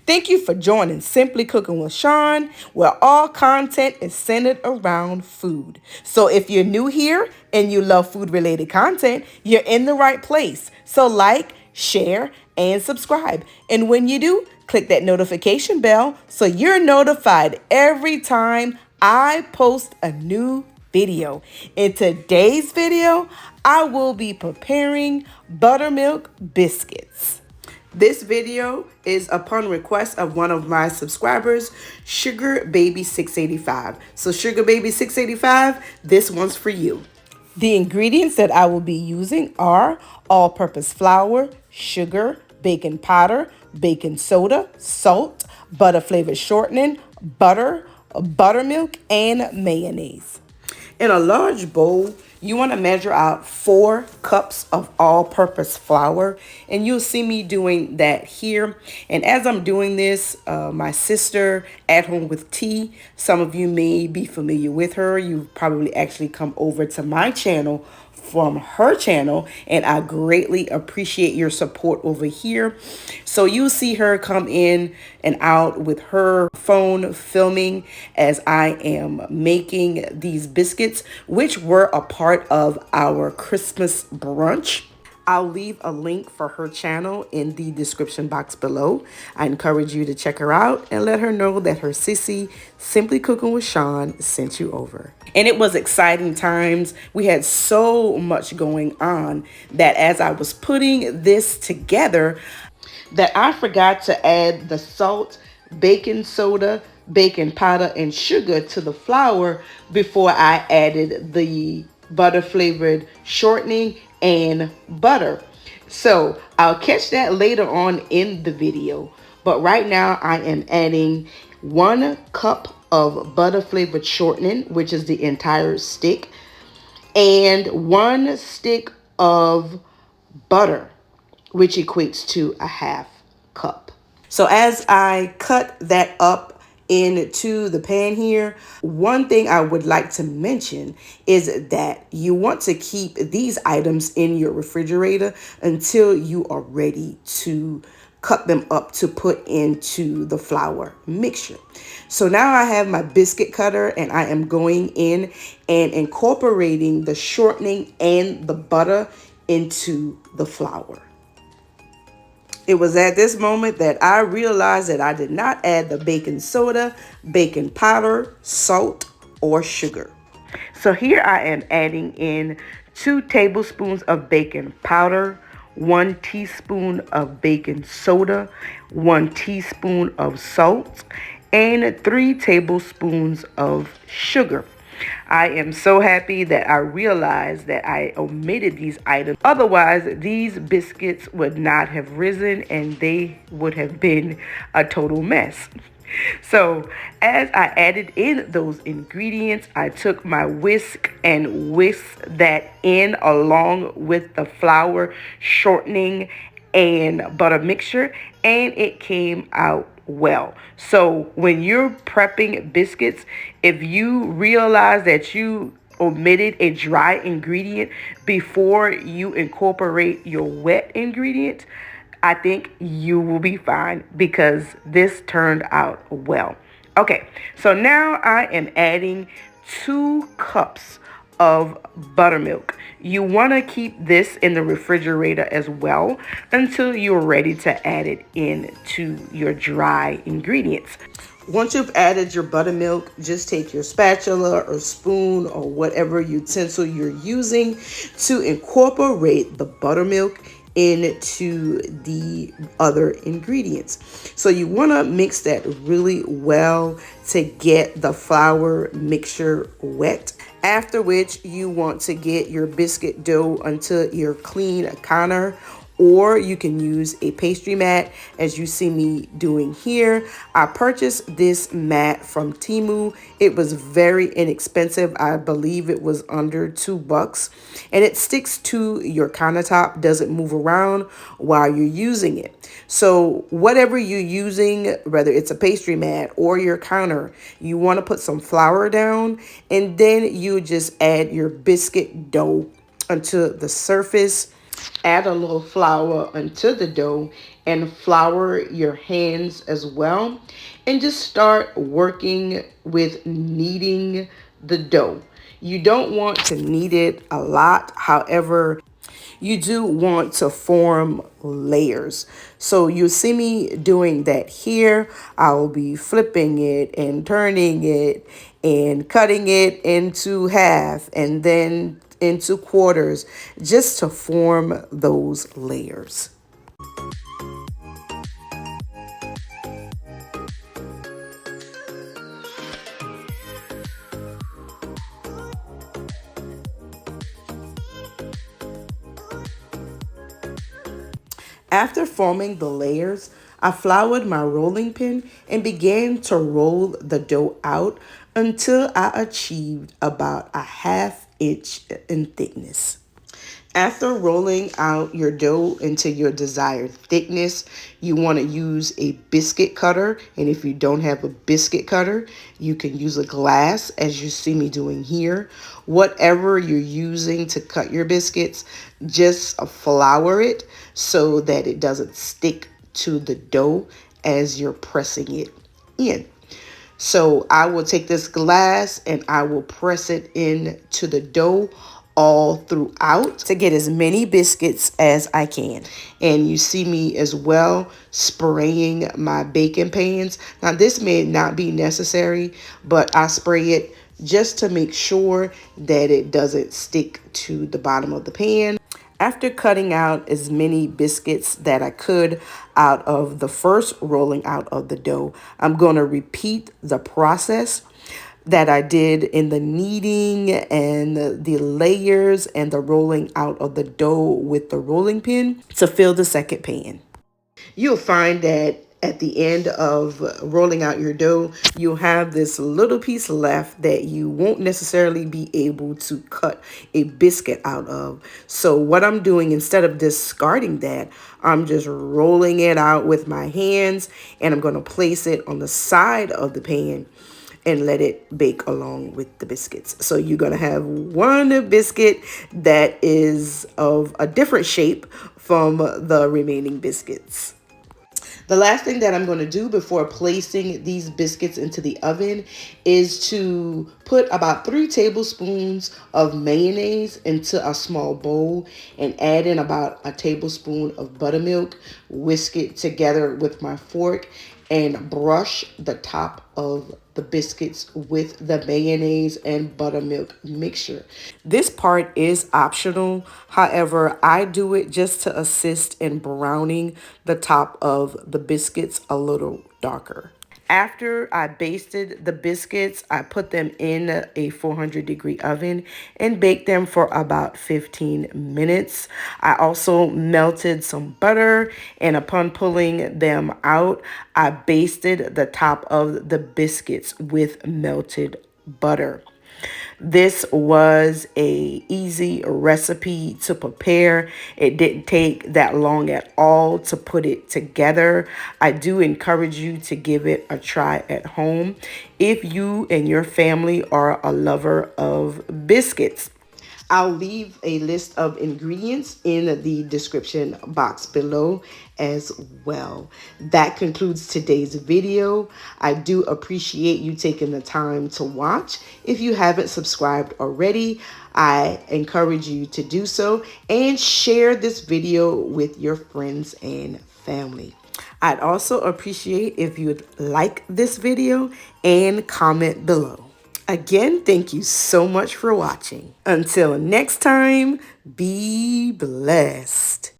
Thank you for joining Simply Cooking with Shawn, where all content is centered around food. So if you're new here and you love food-related content, you're in the right place. So like, share, and subscribe. And when you do, click that notification bell so you're notified every time I post a new video. In today's video, I will be preparing buttermilk biscuits. This video is upon request of one of my subscribers, Sugar Baby 685. So Sugar Baby 685, this one's for you. The ingredients that I will be using are all-purpose flour, sugar, baking powder, baking soda, salt, butter flavored shortening, butter, buttermilk, and mayonnaise. In a large bowl, you want to measure out 4 cups of all-purpose flour, and you'll see me doing that here. And as I'm doing this, my sister at home with tea, some of you may be familiar with her. You've probably actually come over to my channel from her channel, and I greatly appreciate your support over here. So you'll see her come in and out with her phone filming as I am making these biscuits, which were a part of our Christmas brunch. I'll leave a link for her channel in the description box below. I encourage you to check her out and let her know that her sissy, Simply Cooking with Shawn, sent you over. And it was exciting times. We had so much going on that as I was putting this together, that I forgot to add the salt, baking soda, baking powder, and sugar to the flour before I added the butter flavored shortening and butter. So I'll catch that later on in the video. But right now I am adding 1 cup of butter flavored shortening, which is the entire stick, and 1 stick of butter, which equates to a half cup. So as I cut that up into the pan here, one thing I would like to mention is that you want to keep these items in your refrigerator until you are ready to cut them up to put into the flour mixture. So now I have my biscuit cutter and I am going in and incorporating the shortening and the butter into the flour. It was at this moment that I realized that I did not add the baking soda, baking powder, salt, or sugar. So here I am adding in 2 tablespoons of baking powder, 1 teaspoon of baking soda, 1 teaspoon of salt, and 3 tablespoons of sugar. I am so happy that I realized that I omitted these items. Otherwise, these biscuits would not have risen and they would have been a total mess. So as I added in those ingredients, I took my whisk and whisked that in along with the flour, shortening, and butter mixture, and it came out well. So when you're prepping biscuits, if you realize that you omitted a dry ingredient before you incorporate your wet ingredient, I think you will be fine because this turned out well. Okay, so now I am adding 2 cups of buttermilk. You want to keep this in the refrigerator as well until you're ready to add it into your dry ingredients. Once you've added your buttermilk, just take your spatula or spoon or whatever utensil you're using to incorporate the buttermilk into the other ingredients. So you want to mix that really well to get the flour mixture wet. After which you want to get your biscuit dough onto your clean counter, or you can use a pastry mat as you see me doing here. I purchased this mat from Temu. It was very inexpensive. I believe it was under $2, and it sticks to your countertop, doesn't move around while you're using it. So whatever you're using, whether it's a pastry mat or your counter, you want to put some flour down, and then you just add your biscuit dough onto the surface. Add a little flour onto the dough and flour your hands as well. And just start working with kneading the dough. You don't want to knead it a lot. However, you do want to form layers. So you see me doing that here. I will be flipping it and turning it and cutting it into half and then into quarters just to form those layers. After forming the layers, I floured my rolling pin and began to roll the dough out until I achieved about a half inch in thickness. After rolling out your dough into your desired thickness, you want to use a biscuit cutter. And if you don't have a biscuit cutter, you can use a glass as you see me doing here. Whatever you're using to cut your biscuits, just flour it so that it doesn't stick to the dough as you're pressing it in. So I will take this glass and I will press it into the dough all throughout to get as many biscuits as I can. And you see me as well spraying my baking pans. Now this may not be necessary, but I spray it just to make sure that it doesn't stick to the bottom of the pan. After cutting out as many biscuits that I could out of the first rolling out of the dough, I'm going to repeat the process that I did in the kneading and the layers and the rolling out of the dough with the rolling pin to fill the second pan. You'll find that at the end of rolling out your dough, you'll have this little piece left that you won't necessarily be able to cut a biscuit out of. So what I'm doing, instead of discarding that, I'm just rolling it out with my hands, and I'm going to place it on the side of the pan and let it bake along with the biscuits. So you're going to have one biscuit that is of a different shape from the remaining biscuits. The last thing that I'm going to do before placing these biscuits into the oven is to put about 3 tablespoons of mayonnaise into a small bowl and add in about a tablespoon of buttermilk, whisk it together with my fork, and brush the top of the biscuits with the mayonnaise and buttermilk mixture. This part is optional. However, I do it just to assist in browning the top of the biscuits a little darker. After I basted the biscuits, I put them in a 400-degree oven and baked them for about 15 minutes. I also melted some butter, and upon pulling them out, I basted the top of the biscuits with melted butter. This was a easy recipe to prepare. It didn't take that long at all to put it together. I do encourage you to give it a try at home if you and your family are a lover of biscuits. I'll leave a list of ingredients in the description box below as well. That concludes today's video. I do appreciate you taking the time to watch. If you haven't subscribed already, I encourage you to do so and share this video with your friends and family. I'd also appreciate if you'd like this video and comment below. Again, thank you so much for watching. Until next time, be blessed.